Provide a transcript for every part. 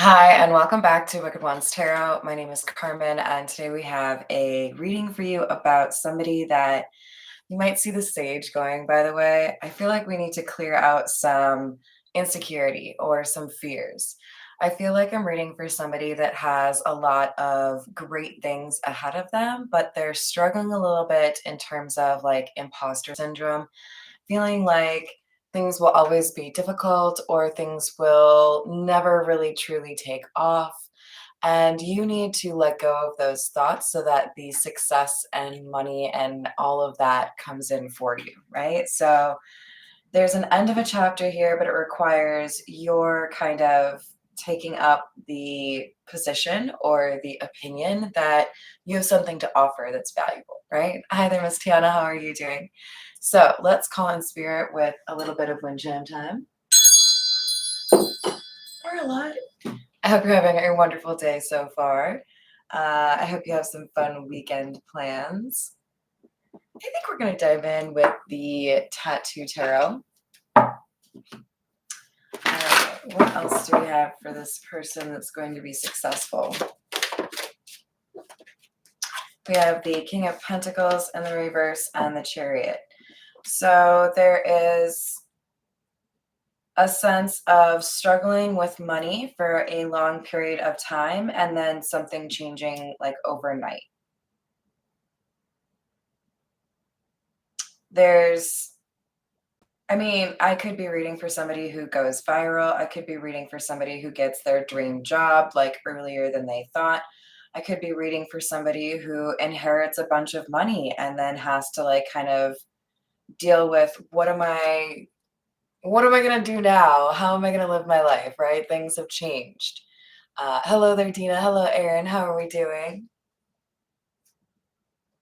Hi, and welcome back to Wicked Ones Tarot. My name is Carmen, and today we have a reading for you about somebody that you might see the sage going, by the way. I feel like we need to clear out some insecurity or some fears. I feel like I'm reading for somebody that has a lot of great things ahead of them, but they're struggling a little bit in terms of like imposter syndrome, feeling like things will always be difficult or things will never really truly take off. And you need to let go of those thoughts so that the success and money and all of that comes in for you, right? So there's an end of a chapter here, but it requires your kind of taking up the position or the opinion that you have something to offer that's valuable, right? Hi there, Miss Tiana. How are you doing? So let's call in spirit with a little bit of wind chime time. Or a lot. I hope you're having a wonderful day so far. I hope you have some fun weekend plans. I think we're going to dive in with the Tattoo Tarot. What else do we have for this person that's going to be successful? We have the King of Pentacles in the reverse and the Chariot. So there is a sense of struggling with money for a long period of time and then something changing like overnight. I could be reading for somebody who goes viral. I could be reading for somebody who gets their dream job like earlier than they thought. I could be reading for somebody who inherits a bunch of money and then has to like kind of deal with what am I going to do now? How am I going to live my life, right? Things have changed. Hello there, Dina. Hello, Erin. How are we doing?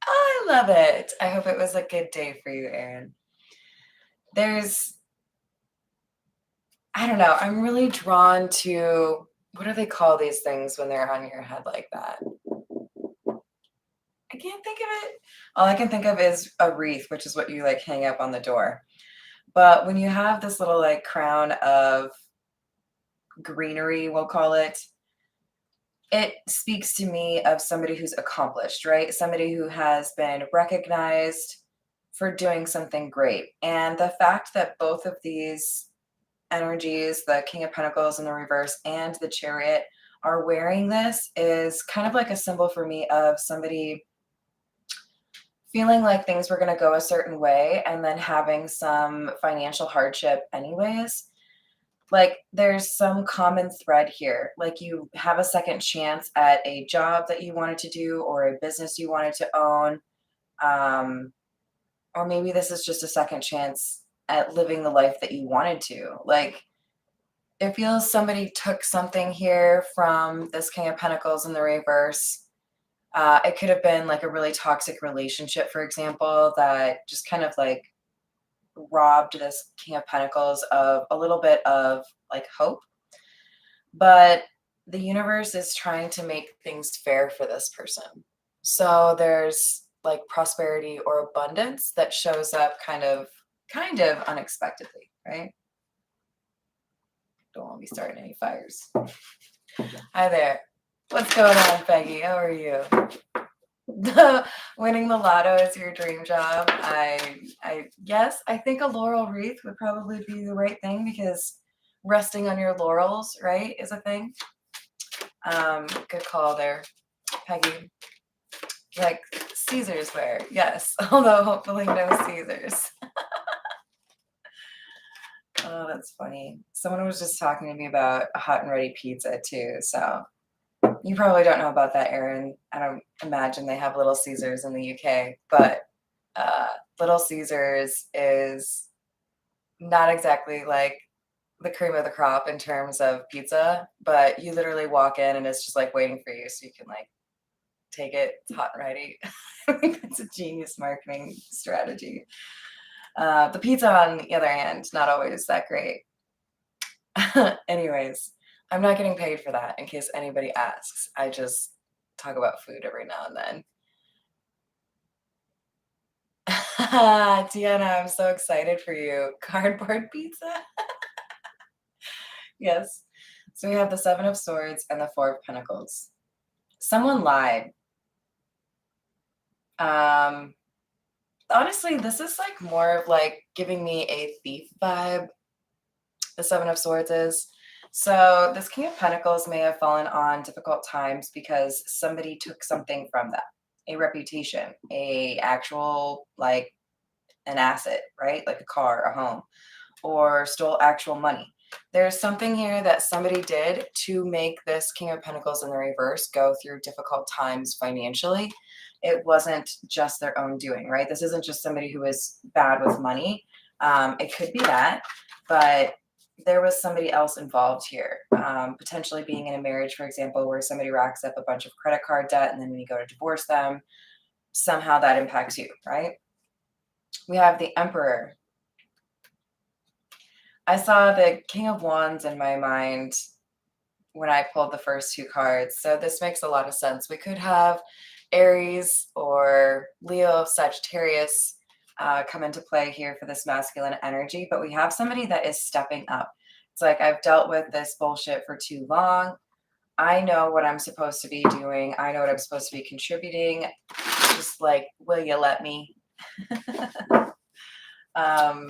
I love it. I hope it was a good day for you, Erin. I don't know. I'm really drawn to, what do they call these things when they're on your head like that? I can't think of it. All I can think of is a wreath, which is what you like hang up on the door. But when you have this little like crown of greenery, we'll call it, it speaks to me of somebody who's accomplished, right? Somebody who has been recognized for doing something great. And the fact that both of these energies, the King of Pentacles in the reverse and the Chariot, are wearing this is kind of like a symbol for me of somebody feeling like things were going to go a certain way and then having some financial hardship anyways. Like there's some common thread here. Like you have a second chance at a job that you wanted to do or a business you wanted to own. Or maybe this is just a second chance at living the life that you wanted to. Like it feels somebody took something here from this King of Pentacles in the reverse. It could have been like a really toxic relationship, for example, that just kind of like robbed this King of Pentacles of a little bit of like hope. But the universe is trying to make things fair for this person. So there's like prosperity or abundance that shows up kind of unexpectedly, right? Don't want to be starting any fires. Hi there. What's going on, Peggy? How are you? Winning the lotto is your dream job. Yes, I think a laurel wreath would probably be the right thing because resting on your laurels, right, is a thing. Good call there, Peggy. Like Caesar's wear, yes. Although hopefully no Caesars. Oh, that's funny. Someone was just talking to me about a hot and ready pizza too. So you probably don't know about that, Erin. I don't imagine they have Little Caesars in the UK, but Little Caesars is not exactly like the cream of the crop in terms of pizza, but you literally walk in and it's just like waiting for you so you can like take it. It's hot and ready. I think that's a genius marketing strategy. The pizza, on the other hand, not always that great. Anyways, I'm not getting paid for that in case anybody asks. I just talk about food every now and then. Tiana, I'm so excited for you. Cardboard pizza? Yes. So we have the Seven of Swords and the Four of Pentacles. Someone lied. Um, Honestly, this is like more of like giving me a thief vibe. The Seven of Swords is. So this King of Pentacles may have fallen on difficult times because somebody took something from them, a reputation, a actual like an asset, right? Like a car, a home, or stole actual money. There's something here that somebody did to make this King of Pentacles in the reverse go through difficult times financially. It wasn't just their own doing, right? This isn't just somebody who is bad with money. It could be that, but there was somebody else involved here, potentially being in a marriage, for example, where somebody racks up a bunch of credit card debt, and then when you go to divorce them, somehow that impacts you, right? We have the Emperor. I saw the King of Wands in my mind when I pulled the first two cards. So this makes a lot of sense. We could have Aries or Leo, Sagittarius come into play here for this masculine energy, but we have somebody that is stepping up. It's like, I've dealt with this bullshit for too long. I know what I'm supposed to be doing. I know what I'm supposed to be contributing. Just like, will you let me? um,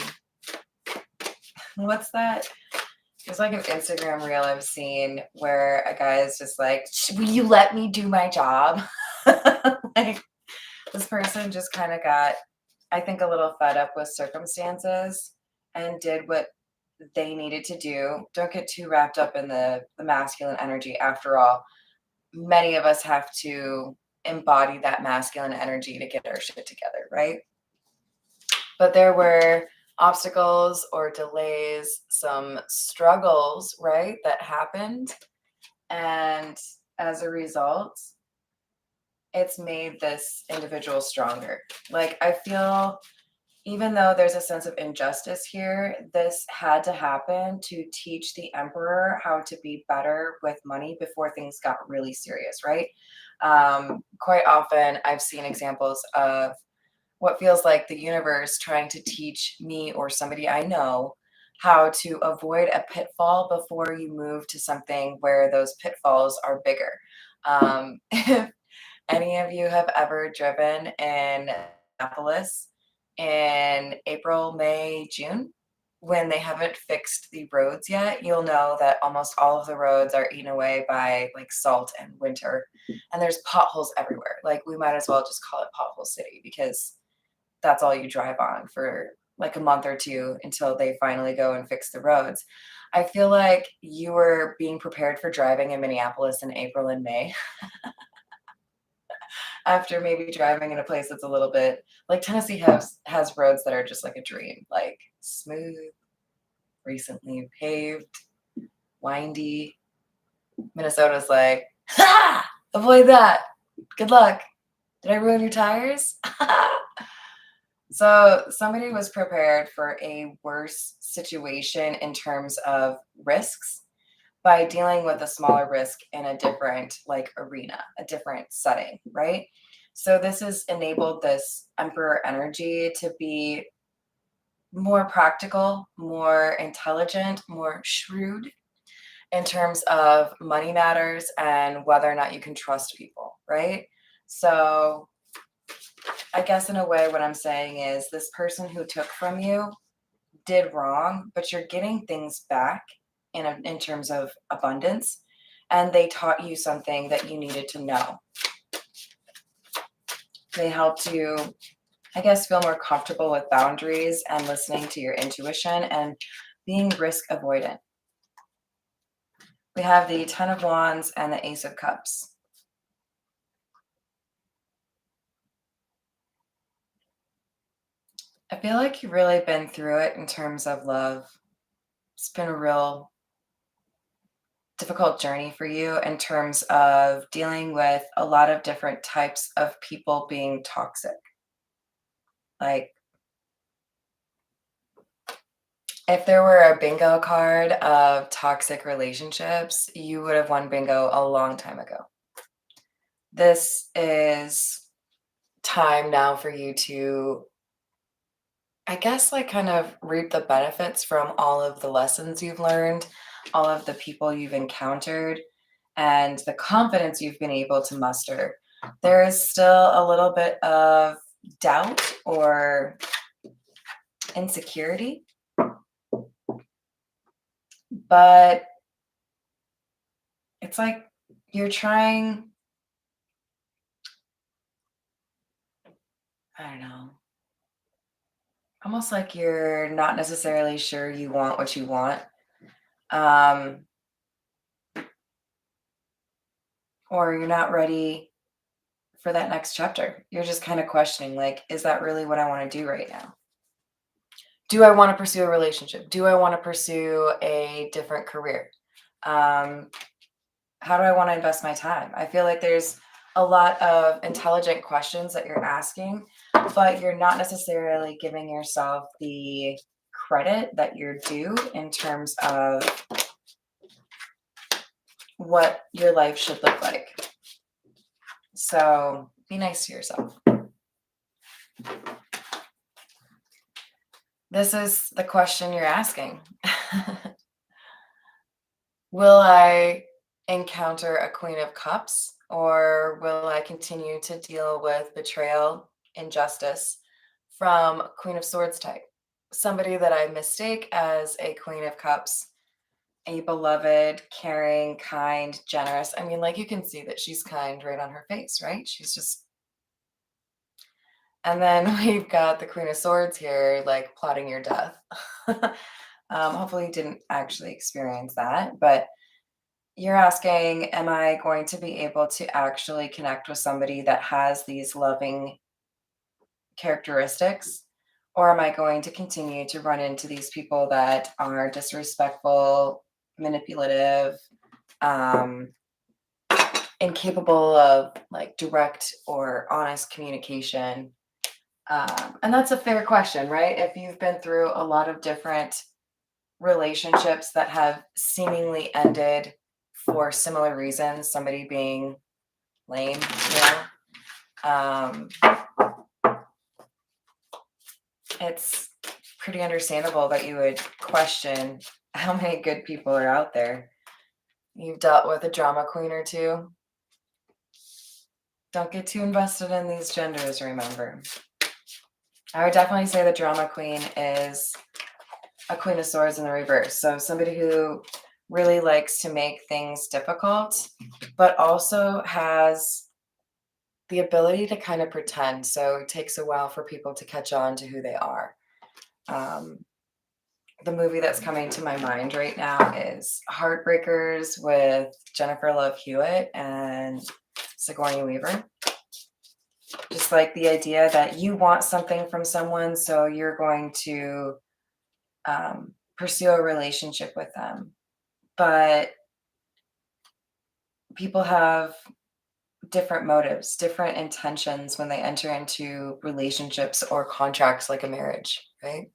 what's that? There's like an Instagram reel I've seen where a guy is just like, will you let me do my job? Like, this person just kind of got, I think, a little fed up with circumstances and did what they needed to do. Don't get too wrapped up in the masculine energy. After all, many of us have to embody that masculine energy to get our shit together, right? But there were obstacles or delays, some struggles, right, that happened. And as a result, it's made this individual stronger. Like, I feel, even though there's a sense of injustice here, this had to happen to teach the Emperor how to be better with money before things got really serious, right? Quite often, I've seen examples of what feels like the universe trying to teach me or somebody I know how to avoid a pitfall before you move to something where those pitfalls are bigger. If any of you have ever driven in Minneapolis in April, May, June, when they haven't fixed the roads yet, you'll know that almost all of the roads are eaten away by like salt and winter, and there's potholes everywhere. Like, we might as well just call it Pothole City, because that's all you drive on for like a month or two until they finally go and fix the roads. I feel like you were being prepared for driving in Minneapolis in April and May after maybe driving in a place that's a little bit like Tennessee has roads that are just like a dream, like smooth, recently paved, windy. Minnesota's like, ha! Avoid that. Good luck. Did I ruin your tires? So somebody was prepared for a worse situation in terms of risks by dealing with a smaller risk in a different like arena, a different setting, right? So this has enabled this Emperor energy to be more practical, more intelligent, more shrewd in terms of money matters and whether or not you can trust people, right? So I guess in a way, what I'm saying is this person who took from you did wrong, but you're getting things back in terms of abundance, and they taught you something that you needed to know. They helped you, I guess, feel more comfortable with boundaries and listening to your intuition and being risk avoidant. We have the Ten of Wands and the Ace of Cups. I feel like you've really been through it in terms of love. It's been a real difficult journey for you in terms of dealing with a lot of different types of people being toxic. Like, if there were a bingo card of toxic relationships, you would have won bingo a long time ago. This is time now for you to, I guess, like kind of reap the benefits from all of the lessons you've learned, all of the people you've encountered and the confidence you've been able to muster, there is still a little bit of doubt or insecurity, but it's like you're trying, I don't know, almost like you're not necessarily sure you want what you want. Um, or you're not ready for that next chapter. You're just kind of questioning, like, is that really what I want to do right now? Do I want to pursue a relationship? Do I want to pursue a different career? Um, how do I want to invest my time? I feel like there's a lot of intelligent questions that you're asking, but you're not necessarily giving yourself the credit that you're due in terms of what your life should look like. So be nice to yourself. This is the question you're asking. Will I encounter a Queen of Cups, or will I continue to deal with betrayal, injustice from Queen of Swords type? Somebody that I mistake as a Queen of Cups, a beloved, caring, kind, generous. I mean, like, you can see that she's kind right on her face, right? She's just, and then we've got the Queen of Swords here, like plotting your death. Hopefully, you didn't actually experience that, but you're asking, am I going to be able to actually connect with somebody that has these loving characteristics? Or am I going to continue to run into these people that are disrespectful, manipulative, um, incapable of like direct or honest communication? And that's a fair question, right? If you've been through a lot of different relationships that have seemingly ended for similar reasons, somebody being lame, um, it's pretty understandable that you would question how many good people are out there. You've dealt with a drama queen or two. Don't get too invested in these genders, remember. I would definitely say the drama queen is a Queen of Swords in the reverse. So somebody who really likes to make things difficult, but also has the ability to kind of pretend. So it takes a while for people to catch on to who they are. Um, the movie that's coming to my mind right now is Heartbreakers with Jennifer Love Hewitt and Sigourney Weaver. Just like the idea that you want something from someone, so you're going to pursue a relationship with them. But people have different motives, different intentions when they enter into relationships or contracts like a marriage, right?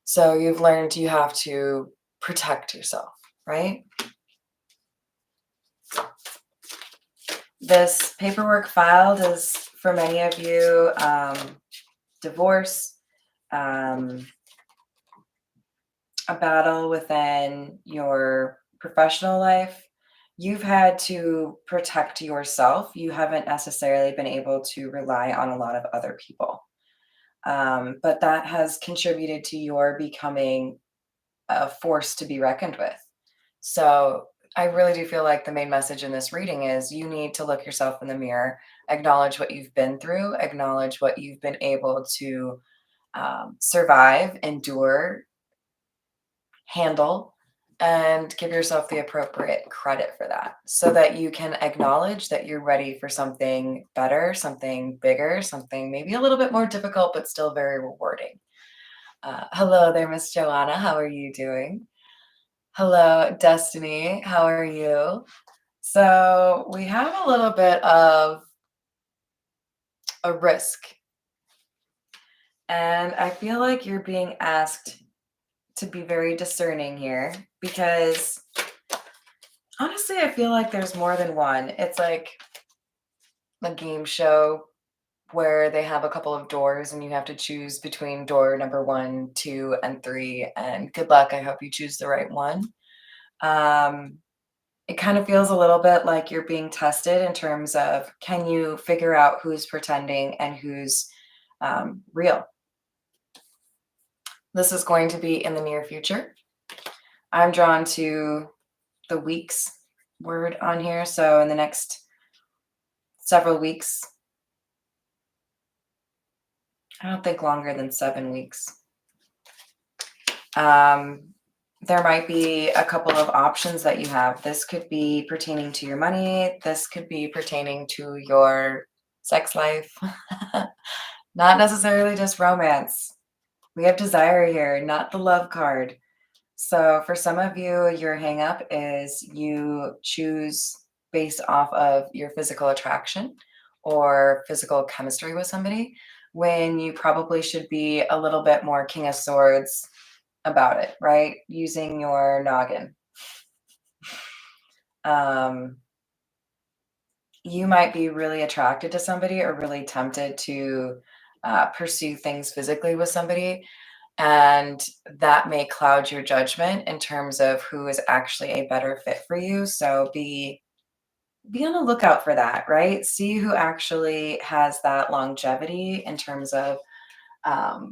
So you've learned you have to protect yourself, right? This paperwork filed is for many of you divorce, a battle within your professional life. You've had to protect yourself. You haven't necessarily been able to rely on a lot of other people. But that has contributed to your becoming a force to be reckoned with. So I really do feel like the main message in this reading is you need to look yourself in the mirror, acknowledge what you've been through, acknowledge what you've been able to survive, endure, handle, and give yourself the appropriate credit for that so that you can acknowledge that you're ready for something better, something bigger, something maybe a little bit more difficult, but still very rewarding. Hello there, Miss Joanna. How are you doing? Hello, Destiny. How are you? So we have a little bit of a risk, and I feel like you're being asked to be very discerning here because honestly, I feel like there's more than one. It's like a game show where they have a couple of doors and you have to choose between door number 1, 2, and 3. And good luck. I hope you choose the right one. It kind of feels a little bit like you're being tested in terms of, can you figure out who's pretending and who's real? This is going to be in the near future. I'm drawn to the weeks word on here. So in the next several weeks, I don't think longer than 7 weeks. There might be a couple of options that you have. This could be pertaining to your money. This could be pertaining to your sex life. Not necessarily just romance. We have desire here, not the love card. So for some of you, your hang up is you choose based off of your physical attraction or physical chemistry with somebody, when you probably should be a little bit more King of Swords about it, right? Using your noggin. You might be really attracted to somebody or really tempted to pursue things physically with somebody, and that may cloud your judgment in terms of who is actually a better fit for you. So be on the lookout for that, right? See who actually has that longevity in terms of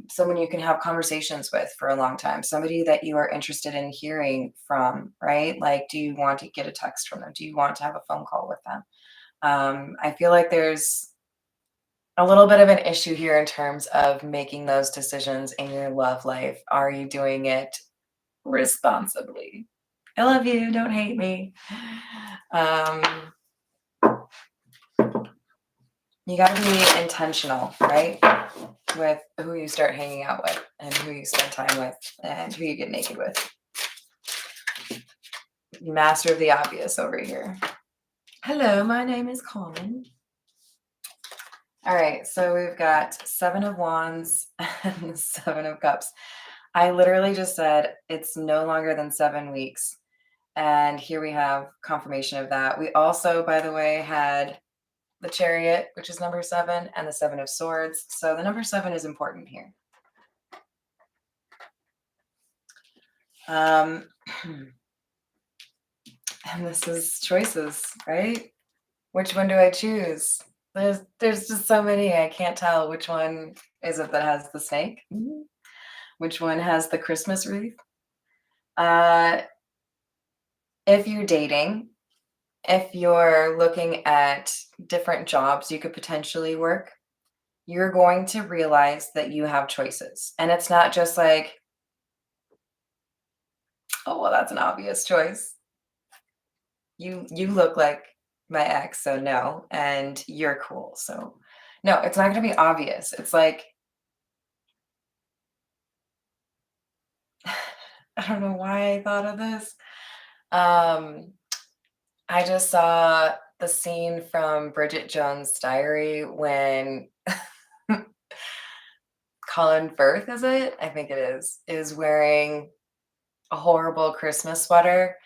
someone you can have conversations with for a long time, somebody that you are interested in hearing from, right? Like, do you want to get a text from them? Do you want to have a phone call with them? I feel like there's a little bit of an issue here in terms of making those decisions in your love life. Are you doing it responsibly? I love you. Don't hate me. You got to be intentional, right? With who you start hanging out with and who you spend time with and who you get naked with. Master of the obvious over here. Hello, my name is Carmen. All right, so we've got 7 of Wands and 7 of Cups. I literally just said it's no longer than 7 weeks. And here we have confirmation of that. We also, by the way, had the Chariot, which is number 7, and the 7 of Swords. So the number 7 is important here. And this is choices, right? Which one do I choose? There's just so many. I can't tell which one is it that has the snake. Which one has the Christmas wreath? If you're dating, if you're looking at different jobs you could potentially work, you're going to realize that you have choices. And it's not just like, oh, well, that's an obvious choice. You look like my ex, so no, and you're cool. So no, it's not going to be obvious. It's like, I don't know why I thought of this. I just saw the scene from Bridget Jones' Diary when Colin Firth, is it? I think it is wearing a horrible Christmas sweater,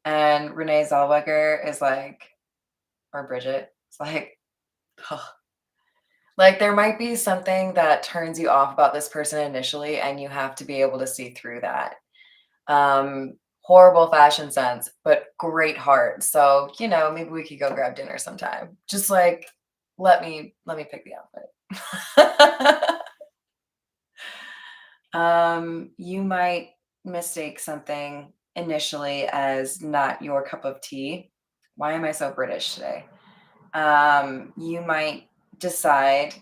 and Renee Zellweger is like, or Bridget, it's like, ugh. Like there might be something that turns you off about this person initially, and you have to be able to see through that. Horrible fashion sense, but great heart. So, maybe we could go grab dinner sometime. Just like let me pick the outfit. You might mistake something initially as not your cup of tea. Why am I so British today? You might decide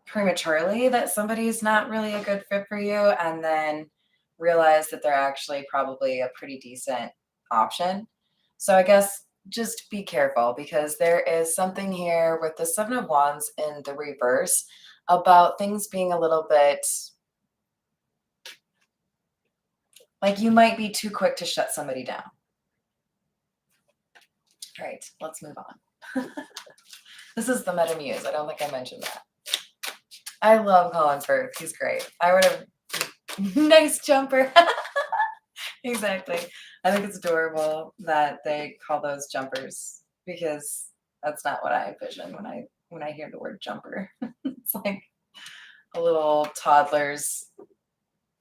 prematurely that somebody's not really a good fit for you, and then realize that they're actually probably a pretty decent option. So I guess just be careful, because there is something here with the 7 of Wands in the reverse about things being a little bit like you might be too quick to shut somebody down. All right, let's move on. This is the Meta Muse. I don't think I mentioned that. I love Colin Firth. He's great. I would have nice jumper. Exactly. I think it's adorable that they call those jumpers, because that's not what I envision when I hear the word jumper. It's like a little toddler's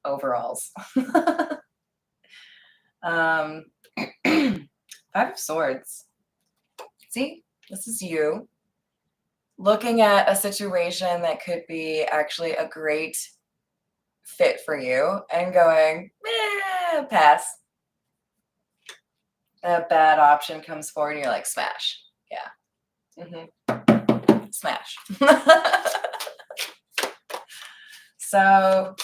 overalls. Five of Swords. See, this is you looking at a situation that could be actually a great fit for you and going, pass. A bad option comes forward and you're like, smash. Yeah. Smash. So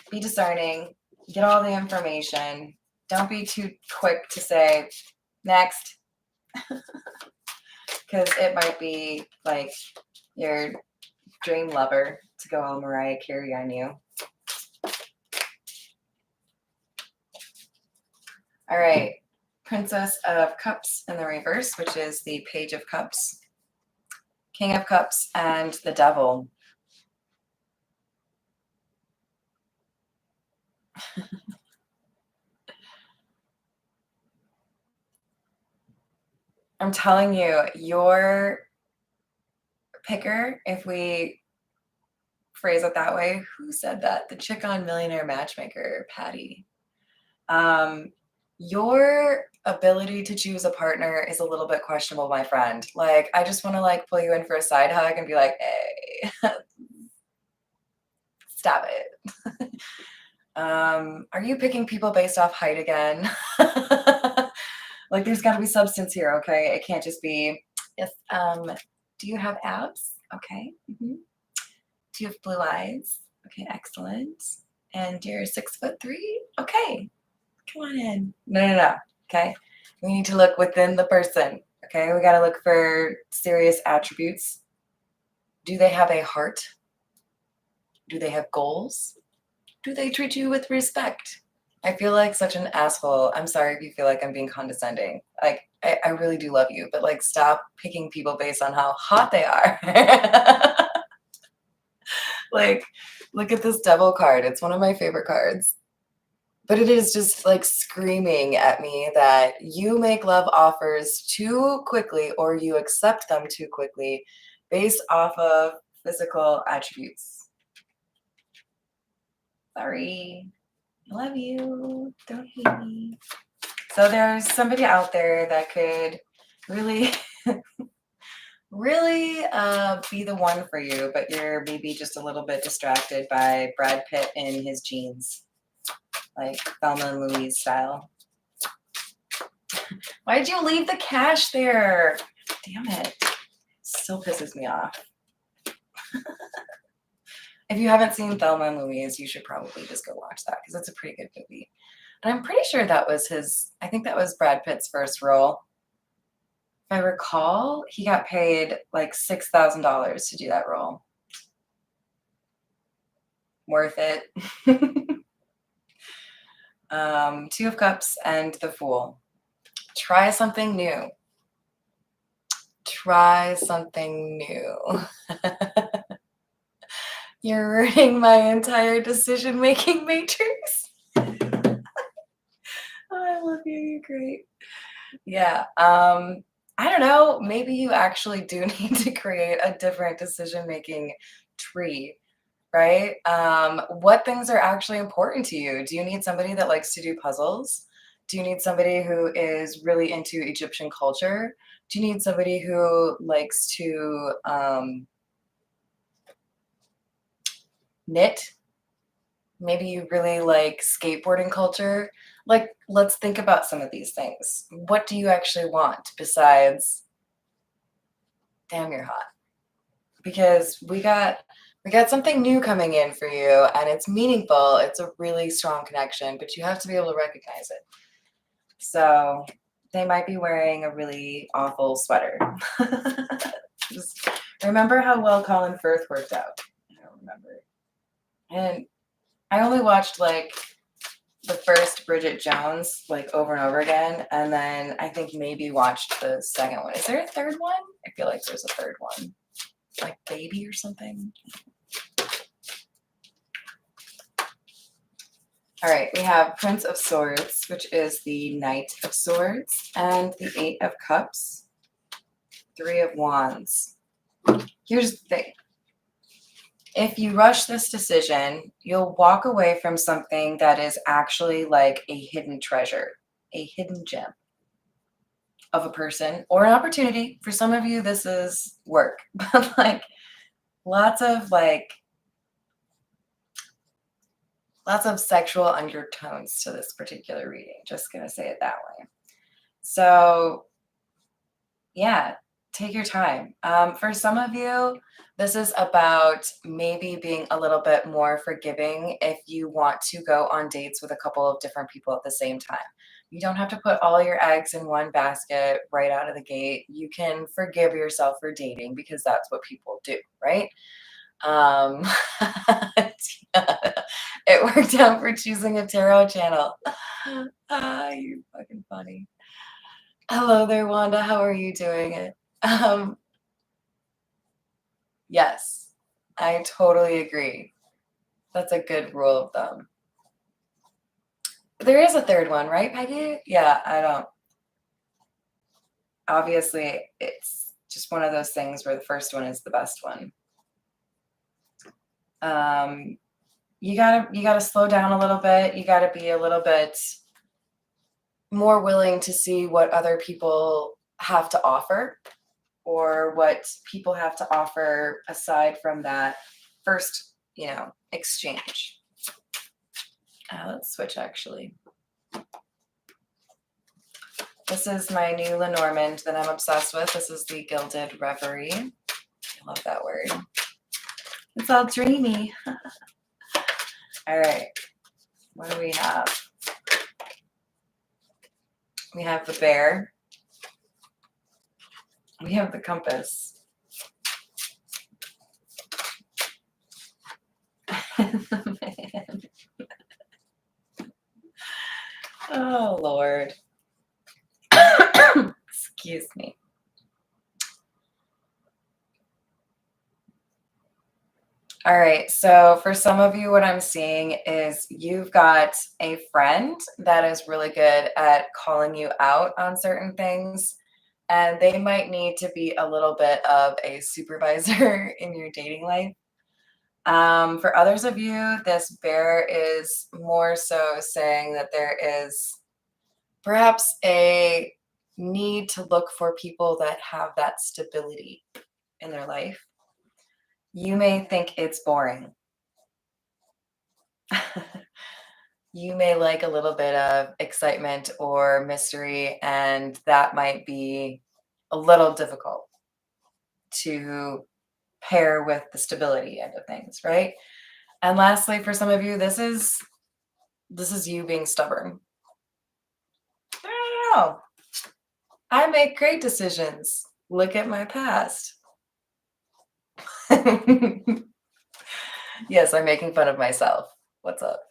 be discerning, get all the information. Don't be too quick to say next, because it might be like your dream lover to go all Mariah Carey on you. All right, Princess of Cups in the reverse, which is the Page of Cups, King of Cups, and the Devil. I'm telling you, your picker, if we phrase it that way, who said that? The chick on Millionaire Matchmaker, Patty. Your ability to choose a partner is a little bit questionable, my friend. Like, I just want to like pull you in for a side hug and be like, hey, stop it. Are you picking people based off height again? Like, there's got to be substance here, okay? It can't just be, yes, do you have abs? Okay. Do you have blue eyes? Okay, excellent. And you're 6'3"? Okay, come on in. No. Okay, we need to look within the person. Okay, we got to look for serious attributes. Do they have a heart? Do they have goals? Do they treat you with respect? I feel like such an asshole. I'm sorry if you feel like I'm being condescending. Like, I really do love you, but like, stop picking people based on how hot they are. Like, look at this Devil card. It's one of my favorite cards. But it is just like screaming at me that you make love offers too quickly or you accept them too quickly based off of physical attributes. Sorry. I love you. Don't hate me. So there's somebody out there that could really, really be the one for you, but you're maybe just a little bit distracted by Brad Pitt in his jeans, like Thelma and Louise style. Why did you leave the cash there? Damn it. Still pisses me off. If you haven't seen Thelma and Louise, you should probably just go watch that because it's a pretty good movie. And I'm pretty sure that was I think that was Brad Pitt's first role. If I recall, he got paid like $6,000 to do that role. Worth it. Two of Cups and the Fool. Try something new. Try something new. You're ruining my entire decision-making matrix. Oh, I love you. You're great. Yeah. I don't know. Maybe you actually do need to create a different decision-making tree, right? What things are actually important to you? Do you need somebody that likes to do puzzles? Do you need somebody who is really into Egyptian culture? Do you need somebody who likes to knit? Maybe you really like skateboarding culture. Like, let's think about some of these things. What do you actually want besides, damn, you're hot? Because we got something new coming in for you and it's meaningful. It's a really strong connection, but you have to be able to recognize it. So they might be wearing a really awful sweater. Just remember how well Colin Firth worked out. I don't remember. And I only watched like the first Bridget Jones like over and over again. And then I think maybe watched the second one. Is there a third one? I feel like there's a third one. Like Baby or something. All right, we have Prince of Swords, which is the Knight of Swords, and the Eight of Cups, Three of Wands. Here's the thing. If you rush this decision, you'll walk away from something that is actually like a hidden treasure. a hidden gem of a person or an opportunity. For some of you, this is work, but like lots of like lots of sexual undertones to this particular reading. Just gonna say it that way. So yeah, take your time. For some of you, this is about maybe being a little bit more forgiving if you want to go on dates with a couple of different people at the same time. You don't have to put all your eggs in one basket right out of the gate. You can forgive yourself for dating because that's what people do, right? Um, it worked out for choosing a tarot channel. You're fucking funny. Hello there, Wanda. How are you doing it? Um, yes, I totally agree. That's a good rule of thumb. There is a third one, right, Peggy? Yeah, I don't. Obviously, it's just one of those things where the first one is the best one. You gotta slow down a little bit. You gotta be a little bit more willing to see what other people have to offer or what people have to offer aside from that first, exchange. Let's switch actually. This is my new Lenormand that I'm obsessed with. This is the Gilded Reverie. I love that word. It's all dreamy. All right. What do we have? We have the bear. We have the compass. The man. Oh, Lord. Excuse me. All right. So for some of you, what I'm seeing is you've got a friend that is really good at calling you out on certain things, and they might need to be a little bit of a supervisor in your dating life. For others of you, this bear is more so saying that there is perhaps a need to look for people that have that stability in their life. You may think it's boring. You may like a little bit of excitement or mystery, and that might be a little difficult to pair with the stability end of things, right? And lastly, for some of you, this is you being stubborn. I don't know. I make great decisions. Look at my past. Yes, I'm making fun of myself. What's up?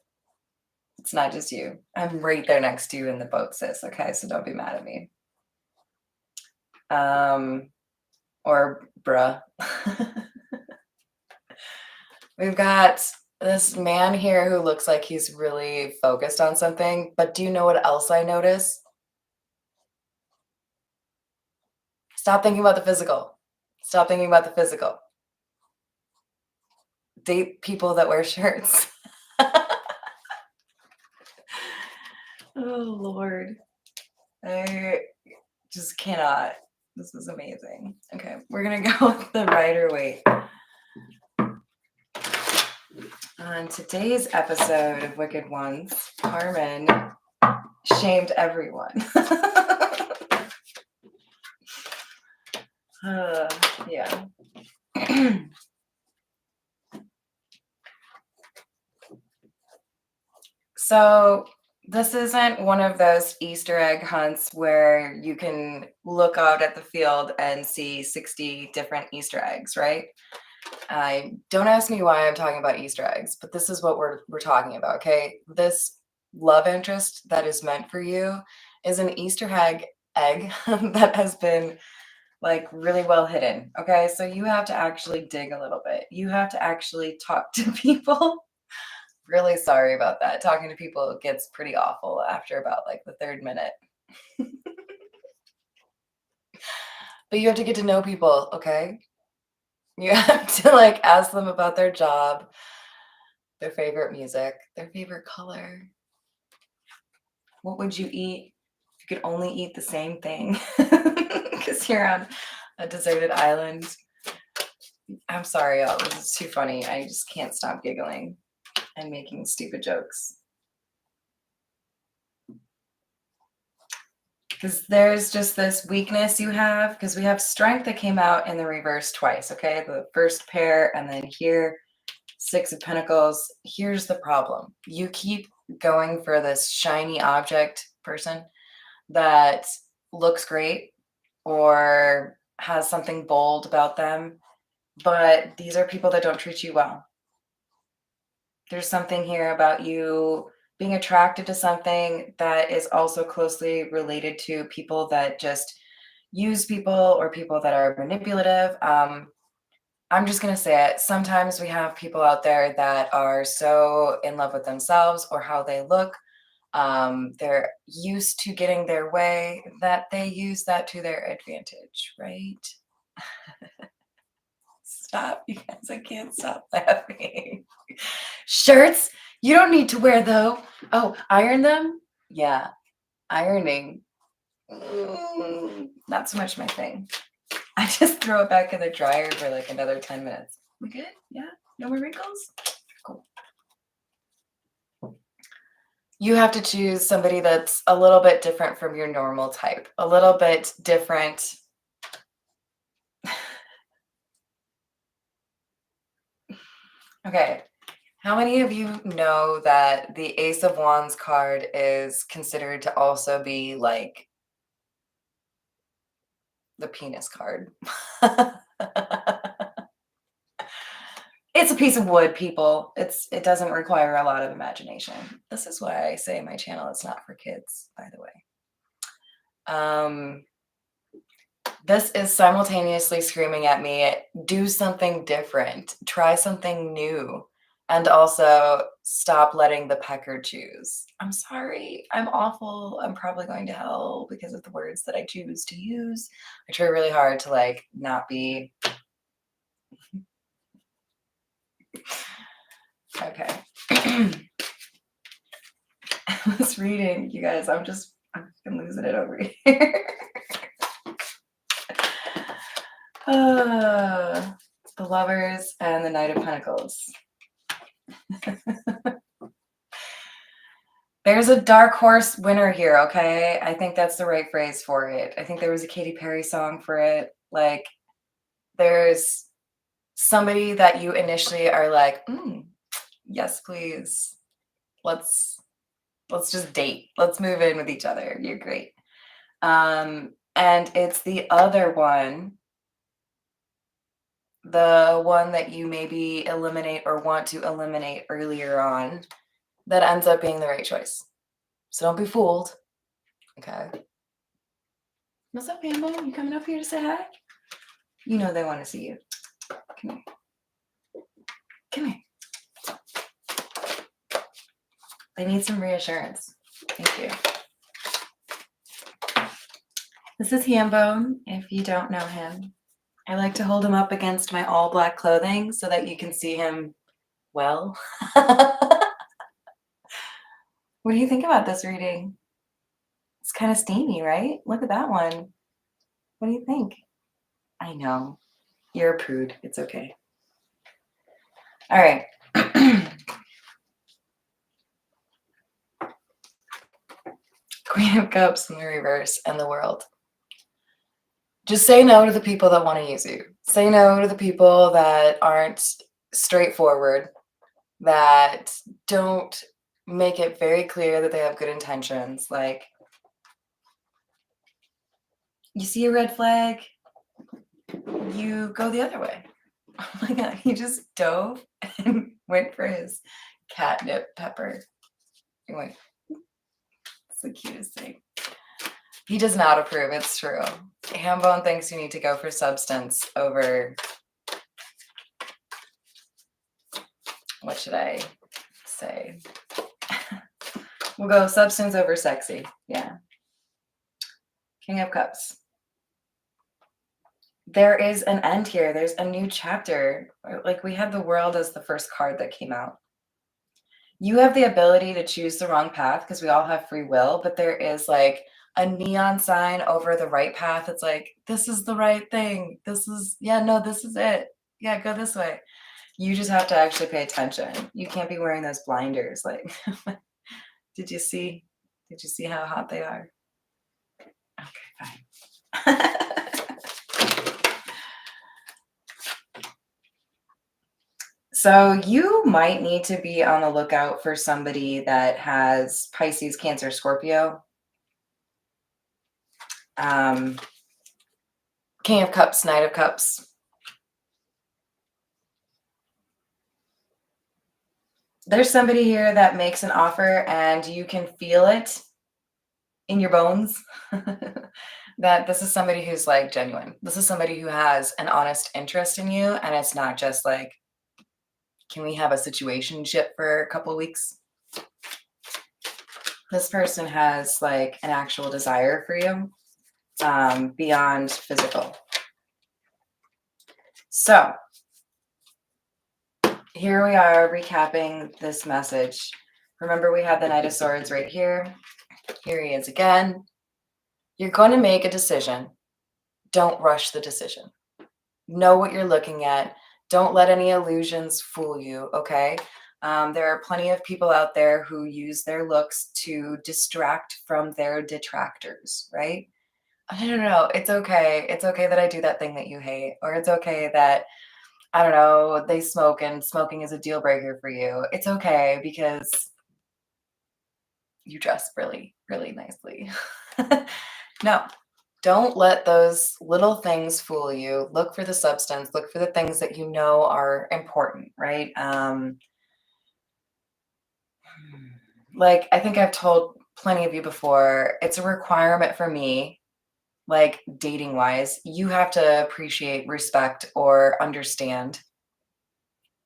It's not just you. I'm right there next to you in the boat, sis. Okay, so don't be mad at me. Or bruh. We've got this man here who looks like he's really focused on something, but do you know what else I notice? Stop thinking about the physical. Stop thinking about the physical. Date people that wear shirts. Oh, Lord. I just cannot. This is amazing. Okay, we're going to go with the Rider-Waite. On today's episode of Wicked Ones, Carmen shamed everyone. Yeah. So this isn't one of those Easter egg hunts where you can look out at the field and see 60 different Easter eggs, right? Don't ask me why I'm talking about Easter eggs, but this is what we're talking about, okay? This love interest that is meant for you is an Easter egg that has been like really well hidden, okay? So you have to actually dig a little bit. You have to actually talk to people. Really sorry about that. Talking to people gets pretty awful after about like the third minute. But you have to get to know people, okay? You have to like ask them about their job, their favorite music, their favorite color. What would you eat you could only eat the same thing because you're on a deserted island. I'm sorry, y'all. This is too funny. I just can't stop giggling and making stupid jokes. Because there's just this weakness you have, because we have strength that came out in the reverse twice, okay? The first pair, and then here, Six of Pentacles. Here's the problem. You keep going for this shiny object person that looks great or has something bold about them, but these are people that don't treat you well. There's something here about you being attracted to something that is also closely related to people that just use people or people that are manipulative. I'm just going to say it. Sometimes we have people out there that are so in love with themselves or how they look. They're used to getting their way that they use that to their advantage, right? Stop, you guys. I can't stop laughing. Shirts? You don't need to wear though. Oh, iron them? Yeah, ironing. Not so much my thing. I just throw it back in the dryer for like another 10 minutes. We good? Yeah? No more wrinkles? Cool. You have to choose somebody that's a little bit different from your normal type. A little bit different. Okay. How many of you know that the Ace of Wands card is considered to also be like the penis card? It's a piece of wood, people. It doesn't require a lot of imagination. This is why I say my channel is not for kids, by the way. This is simultaneously screaming at me, do something different, try something new, and also stop letting the pecker choose. I'm sorry, I'm awful. I'm probably going to hell because of the words that I choose to use. I try really hard to like not be. Okay. I was reading, you guys, I'm losing it over here. The Lovers and the Knight of Pentacles. There's a dark horse winner here, okay? I think that's the right phrase for it. I think there was a Katy Perry song for it. Like, there's somebody that you initially are like, yes, please. Let's just date. Let's move in with each other. You're great. And it's the other one, the one that you maybe eliminate or want to eliminate earlier on, that ends up being the right choice. So don't be fooled. Okay. What's up, Pambo? You coming up here to say hi? You know they want to see you. Come here. Come here. They need some reassurance. Thank you. This is Hambo, if you don't know him. I like to hold him up against my all black clothing so that you can see him well. What do you think about this reading? It's kind of steamy, right? Look at that one. What do you think? I know. You're a prude. It's okay. All right. Queen of Cups in the reverse and the World. Just say no to the people that want to use you. Say no to the people that aren't straightforward, that don't make it very clear that they have good intentions. Like, you see a red flag, you go the other way. Oh my God, he just dove and went for his catnip pepper. He went, it's the cutest thing. He does not approve, it's true. Hambone thinks you need to go for substance over, what should I say? We'll go substance over sexy. Yeah. King of Cups. There is an end here. There's a new chapter. Like, we had the World as the first card that came out. You have the ability to choose the wrong path because we all have free will, but there is like a neon sign over the right path. It's like, this is the right thing. This is, yeah, no, this is it. Yeah, go this way. You just have to actually pay attention. You can't be wearing those blinders. Like, did you see? Did you see how hot they are? Okay, fine. So you might need to be on the lookout for somebody that has Pisces, Cancer, Scorpio. King of Cups, Knight of Cups. There's somebody here that makes an offer and you can feel it in your bones that this is somebody who's like genuine. This is somebody who has an honest interest in you. And it's not just like, can we have a situationship for a couple of weeks? This person has like an actual desire for you beyond physical. So here we are recapping this message. Remember, we have the Knight of Swords right here. Here he is again. You're going to make a decision. Don't rush the decision. Know what you're looking at. Don't let any illusions fool you, okay? There are plenty of people out there who use their looks to distract from their detractors, right? No. It's okay. It's okay that I do that thing that you hate. Or it's okay that, I don't know, they smoke and smoking is a deal breaker for you. It's okay because you dress really, really nicely. No, don't let those little things fool you. Look for the substance. Look for the things that you know are important, right? Like I think I've told plenty of you before, it's a requirement for me, like dating wise, you have to appreciate, respect, or understand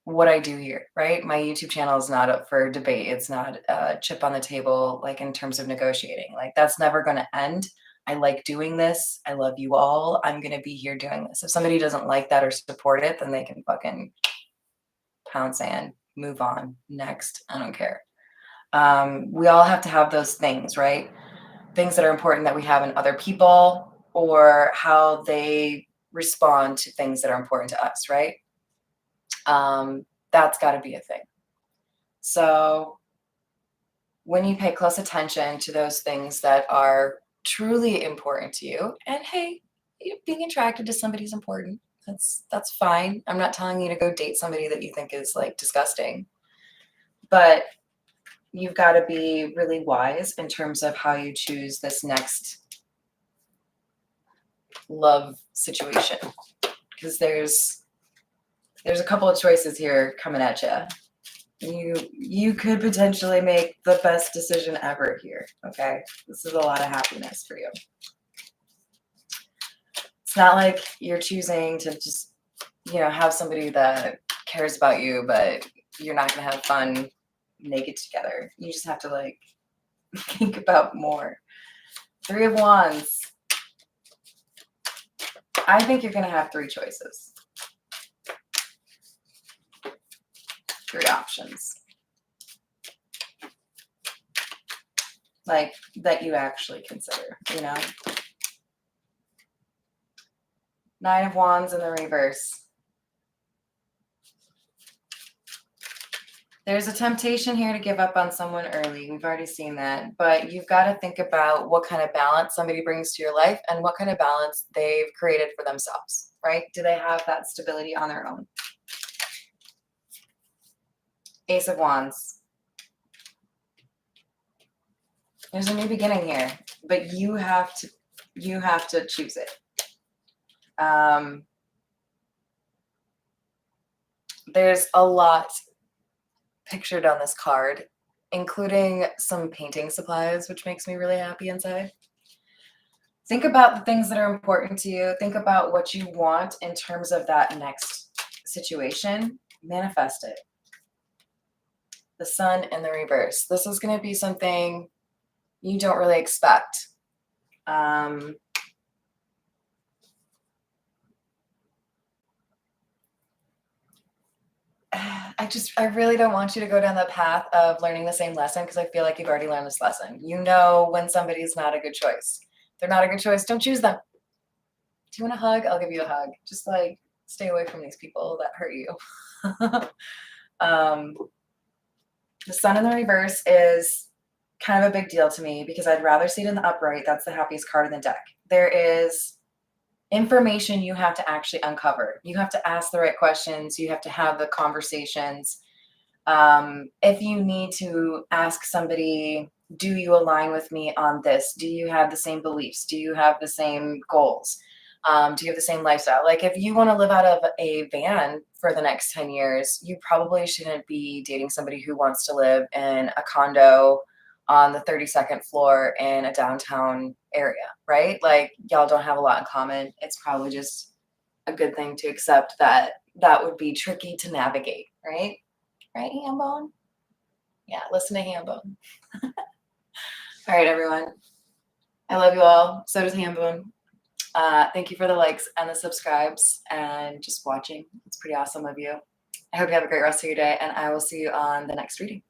what I do here, right? My YouTube channel is not up for debate. It's not a chip on the table, like in terms of negotiating. Like that's never going to end. I like doing this. I love you all. I'm going to be here doing this. If somebody doesn't like that or support it, then they can fucking pound sand, move on, next. I don't care. We all have to have those things, right? Things that are important that we have in other people or how they respond to things that are important to us, right? That's got to be a thing. So when you pay close attention to those things that are truly important to you, and hey, being attracted to somebody is important. That's fine. I'm not telling you to go date somebody that you think is like disgusting, but you've got to be really wise in terms of how you choose this next love situation, because there's a couple of choices here coming at you. You could potentially make the best decision ever here. Okay, this is a lot of happiness for you. It's not like you're choosing to just have somebody that cares about you, but you're not going to have fun naked together. You just have to like think about more. 3 of Wands. I think you're going to have 3 choices. 3 options. Like that you actually consider, Nine of Wands in the reverse. There's a temptation here to give up on someone early. We've already seen that. But you've got to think about what kind of balance somebody brings to your life and what kind of balance they've created for themselves, right? Do they have that stability on their own? Ace of Wands. There's a new beginning here, but you have to choose it. There's a lot pictured on this card, including some painting supplies, which makes me really happy inside. Think about the things that are important to you. Think about what you want in terms of that next situation. Manifest it. The Sun in the reverse. This is going to be something you don't really expect. I really don't want you to go down the path of learning the same lesson because I feel like you've already learned this lesson. You know when somebody's not a good choice. If they're not a good choice, don't choose them. Do you want a hug? I'll give you a hug. Just like stay away from these people that hurt you. um, the sun in the reverse is kind of a big deal to me because I'd rather see it in the upright. That's the happiest card in the deck. There is information you have to actually uncover. You have to ask the right questions. You have to have the conversations. If you need to ask somebody, do you align with me on this? Do you have the same beliefs? Do you have the same goals? Do you have the same lifestyle? Like if you want to live out of a van for the next 10 years, you probably shouldn't be dating somebody who wants to live in a condo on the 32nd floor in a downtown area, right? Like y'all don't have a lot in common. It's probably just a good thing to accept that that would be tricky to navigate, right? Right, Hambone? Yeah, listen to Hambone. All right, everyone. I love you all. So does Hambone. Thank you for the likes and the subscribes and just watching. It's pretty awesome of you. I hope you have a great rest of your day, and I will see you on the next reading.